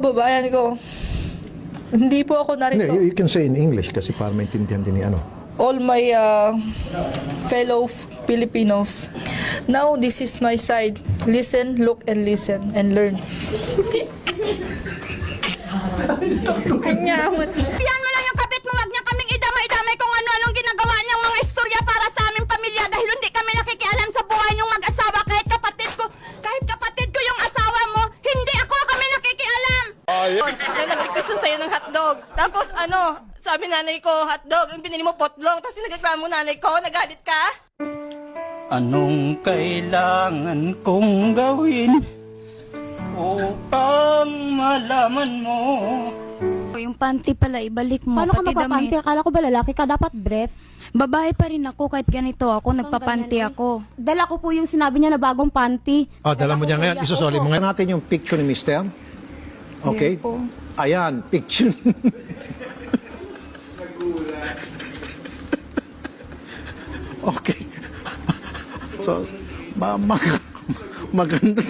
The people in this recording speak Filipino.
Babayan ko, hindi po ako narito. You can say in English kasi para maintindihan din ni ano. All my fellow Filipinos, now this is my side. Listen, look, and listen, and learn. Piyan mo lang yung kapit mo, wag niya kaming idamay-damay kung ano-anong ginagawa niyang mga istorya para sa aming pamilya dahil hindi kami nakikialam sa buhay niyong mag-asawa kahit kapatid ko yung asawa mo, hindi kami nakikialam. May nag-request na sa'yo ng hotdog. Tapos sabi nanay ko, hotdog, yung pinili mo potlong. Tapos nagreklamo nanay ko, nagalit ka? Anong kailangan kong gawin upang malaman mo? Yung panty pala, ibalik mo. Paano ka pati magpapanty? damit. Akala ko ba lalaki ka? Dapat brief. Babae pa rin ako kahit ganito ako, nagpapanty ako. Dala ko po yung sinabi niya na bagong panty. Dala mo niya ngayon. Isusoli mo ngayon natin yung picture ni Mister. Okay? Ayan, picture. Okay. So, maganda.